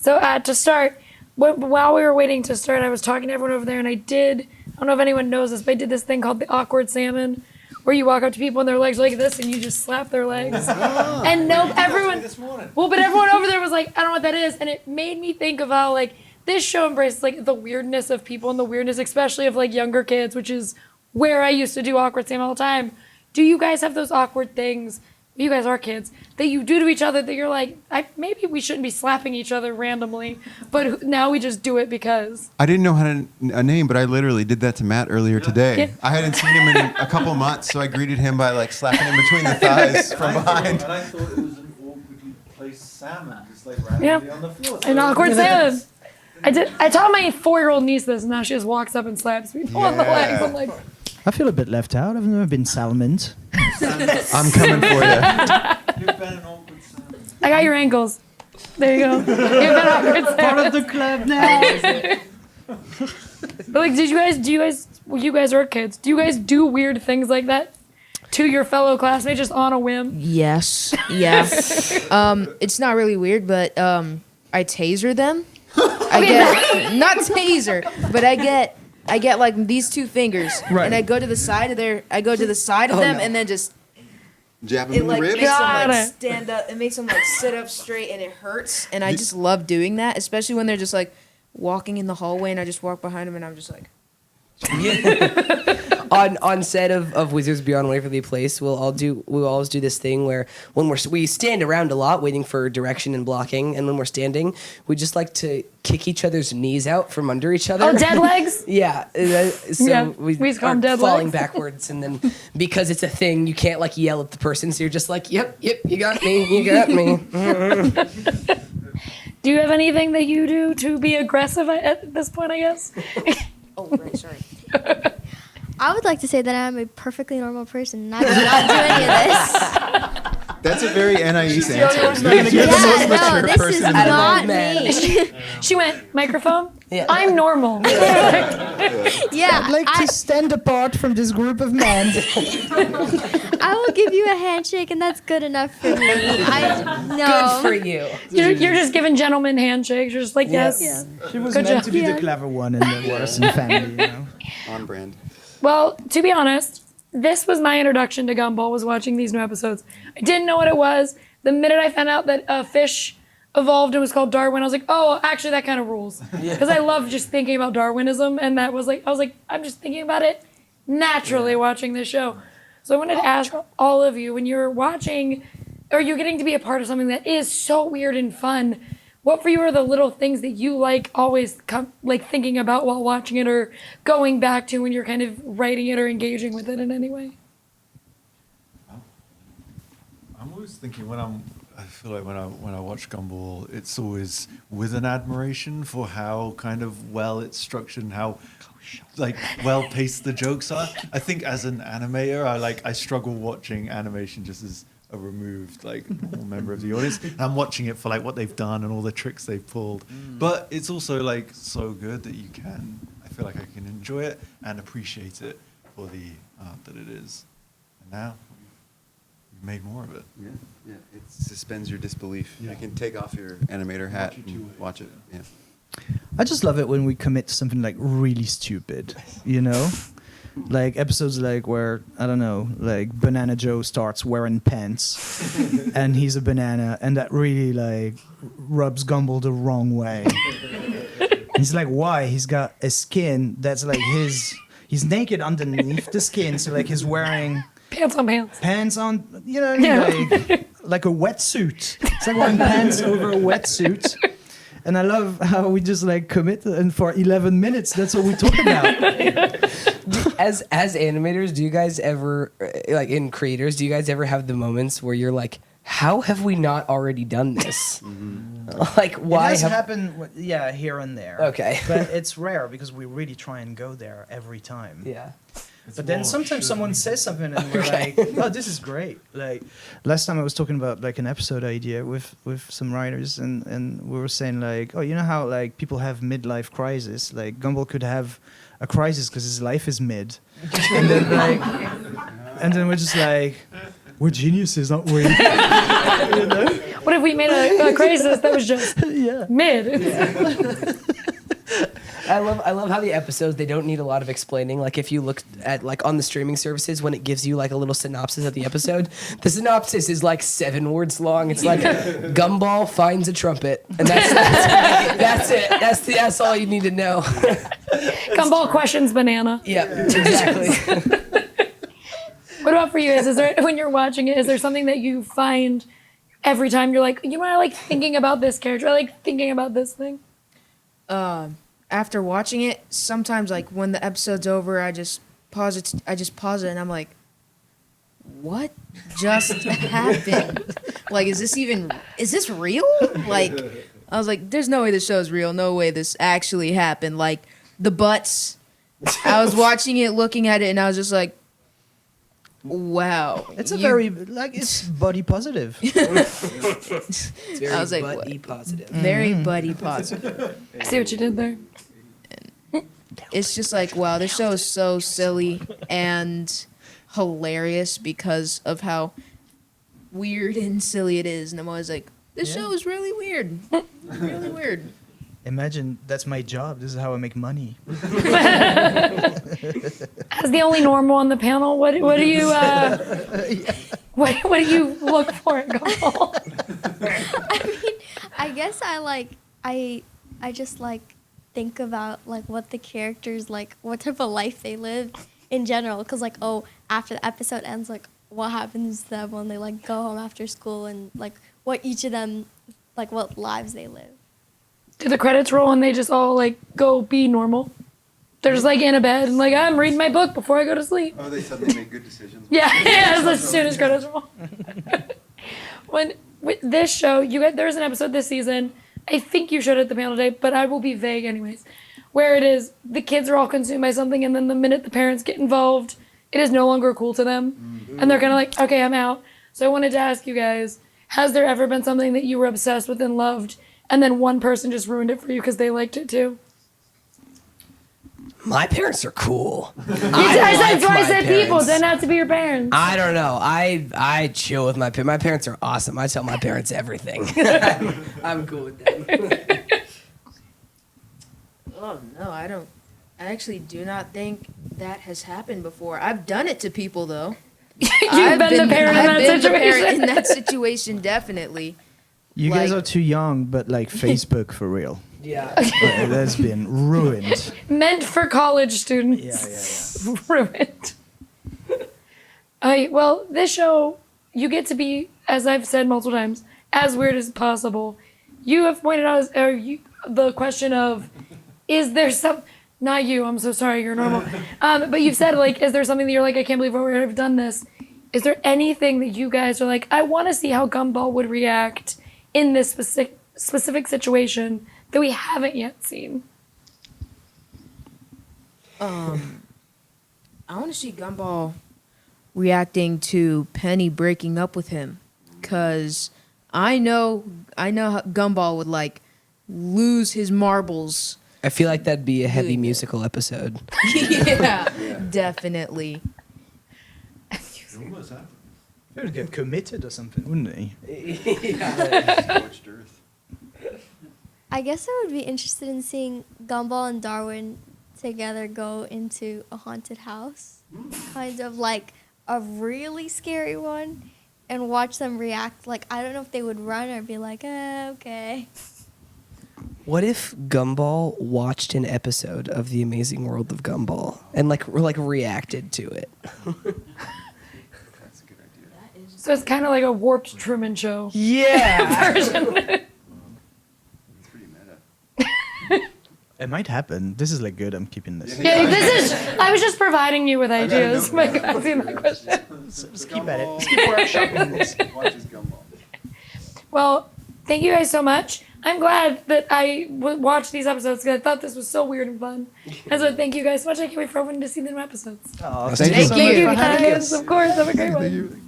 So to start, while we were waiting to start, I was talking to everyone over there, and I don't know if anyone knows this, but I did this thing called the awkward salmon, where you walk up to people and their legs are like this, and you just slap their legs. And everyone, but everyone over there was like, I don't know what that is, and it made me think of how like this show embraces like the weirdness of people and the weirdness, especially of like younger kids, which is where I used to do awkward salmon all the time. Do you guys have those awkward things? You guys are kids that you do to each other that you're like, maybe we shouldn't be slapping each other randomly, but now we just do it because. I didn't know how to name, but I literally did that to Matt earlier today. Yeah. I hadn't seen him in a couple months, so I greeted him by like slapping him between the thighs from behind. And I thought it was an awkwardly placed salmon, just like randomly on the floor. An awkward salmon. I taught my 4-year-old niece this, and now she just walks up and slaps people on the legs. I'm like, I feel a bit left out. I've never been salmoned. I'm coming for you. You've been an awkward salmon. I got your ankles. There you go. You've been awkward Part salmon. of the club now. But like, you guys are kids. Do you guys do weird things like that to your fellow classmates just on a whim? Yes. Yeah. It's not really weird, but I taser them. Not taser, but I get like these 2 fingers, Right. and I go to the side of them, and then just Jab him it in the like ribs. makes them Got like it. stand up. It makes them like sit up straight, and it hurts. And I just love doing that, especially when they're just like walking in the hallway, and I just walk behind them, and I'm just like. on set of Wizards Beyond Waverly Place, we'll always do this thing where when we stand around a lot waiting for direction and blocking, and when we're standing, we just like to kick each other's knees out from under each other. Oh, dead legs? Yeah. So Yeah, we we just call them are dead falling legs. backwards, and then because it's a thing, you can't like yell at the person, so you're just like, yep, you got me, you got me. Do you have anything that you do to be aggressive at this point, I guess? Oh, right, sorry. I would like to say that I'm a perfectly normal person. I do not do any of this. That's a very naive answer. Yeah, no, this is in the not man. me. She went, microphone? Yeah. I'm normal. Yeah, I'd like to stand apart from this group of men. I will give you a handshake, and that's good enough for me. Good for you. You're just giving gentlemen handshakes. You're just like, yes. Yeah. She was Good meant job. to be Yeah. the clever one in the Watterson family, you know. On brand. Well, to be honest, this was my introduction to Gumball, was watching these new episodes. I didn't know what it was. The minute I found out that a fish evolved and was called Darwin, I was like, oh, actually, that kind of rules. Because I love just thinking about Darwinism, and I was like, I'm just thinking about it naturally watching this show. So I wanted to ask all of you, when you're watching, or you're getting to be a part of something that is so weird and fun, what for you are the little things that you like always thinking about while watching it, or going back to when you're kind of writing it or engaging with it in any way? I'm always thinking I feel like when I watch Gumball, it's always with an admiration for how kind of well it's structured and how like well paced the jokes are. I think as an animator, I struggle watching animation just as a removed normal member of the audience. And I'm watching it for what they've done and all the tricks they've pulled. But it's also so good that I feel like I can enjoy it and appreciate it for the art that it is. And now we've made more of it. Yeah. It suspends your disbelief. Yeah. You can take off your animator hat and watch it. Yeah. I just love it when we commit to something really stupid, you know? Like episodes where, I don't know, Banana Joe starts wearing pants and he's a banana, and that really rubs Gumball the wrong way. He's like, why? He's got a skin that's he's naked underneath the skin, so he's wearing Pants on pants. pants on, you know, like a wetsuit. It's like wearing pants over a wetsuit. And I love how we just commit, and for 11 minutes, that's what we talk about. As animators, do you guys ever, in creators, do you guys ever have the moments where you're like, how have we not already done this? Why It has happened, here and there. Okay. But it's rare because we really try and go there every time. Yeah. But then sometimes someone says something and we're like, oh, this is great. Last time I was talking about an episode idea with some writers, and we were saying oh, you know how people have midlife crisis? Gumball could have a crisis because his life is mid. And then and then we're just we're geniuses, aren't we? You know? What if we made a crisis that was just mid? I love how the episodes, they don't need a lot of explaining. Like if you look at like on the streaming services, when it gives you like a little synopsis of the episode, the synopsis is like 7 words long. It's like Gumball finds a trumpet, and that's it. That's all you need to know. Gumball questions banana. Yeah, exactly. What about for you guys? Is there, when you're watching it, is there something that you find every time you're like, you know, I like thinking about this character, I like thinking about this thing? After watching it, sometimes like when the episode's over, I just pause it. And I'm like, what just happened? Like, is this real? Like, I was like, there's no way this show's real. No way this actually happened. Like the butts. I was watching it, looking at it, and I was just like, wow. It's it's body positive. It's very I was like, buddy positive. Very buddy positive. I see what you did there. It's just like, wow, this show is so silly and hilarious because of how weird and silly it is. And I'm always like, this show is really weird. Really weird. Imagine that's my job. This is how I make money. As the only normal on the panel, what do you what do you look for at Gumball? I mean, I guess I just like think about like what the characters like, what type of life they live in general. Because like, oh, after the episode ends, like what happens to them when they like go home after school, and like what each of them, like what lives they live. Do the credits roll and they just all like go be normal? They're just like in a bed and like, I'm reading my book before I go to sleep. Oh, they suddenly make good decisions. Yeah, as soon as credits roll. When with this show, there's an episode this season. I think you showed it at the panel day, but I will be vague anyways. Where it is the kids are all consumed by something, and then the minute the parents get involved, it is no longer cool to them, and they're kind of like, okay, I'm out. So I wanted to ask you guys: has there ever been something that you were obsessed with and loved, and then one person just ruined it for you because they liked it too? My parents are cool. I said people. They not to be your parents. I don't know. I chill with my parents. My parents are awesome. I tell my parents everything. I'm cool with them. Oh, no, I don't. I actually do not think that has happened before. I've done it to people, though. You've been the parent in that I've been the parent situation. in that situation, definitely. You guys Like- are too young, but like Facebook for real. Yeah. That's been ruined. Meant for college students. Yeah. Ruined. Well, this show, you get to be, as I've said multiple times, as weird as possible. You have pointed out the question of, is there some... Not you, I'm so sorry, you're normal. But you've said, like, is there something that you're like, I can't believe I would have done this? Is there anything that you guys are like, I want to see how Gumball would react in this specific situation that we haven't yet seen? I want to see Gumball reacting to Penny breaking up with him, because I know how Gumball would like lose his marbles. I feel like that'd be a heavy Doing it. musical episode. Yeah, definitely. They would get committed or something, wouldn't they? Scorched earth. I guess I would be interested in seeing Gumball and Darwin together go into a haunted house, kind of like a really scary one, and watch them react. Like, I don't know if they would run or be like, okay. What if Gumball watched an episode of The Amazing World of Gumball and like reacted to it? That's a good idea. So it's kind of like a warped Truman Show Yeah. version. It's pretty meta. It might happen. This is like good. I'm keeping this. Yeah, I was just providing you with ideas by asking that question. Just keep at it. Gumball. Just keep workshopping this. Watches Gumball. Well, thank you guys so much. I'm glad that I watched these episodes because I thought this was so weird and fun. And so thank you guys so much. I can't wait for everyone to see the new episodes. Oh, Thank you. Thank you for having guys. us. Of course. Have a great one. Thank you.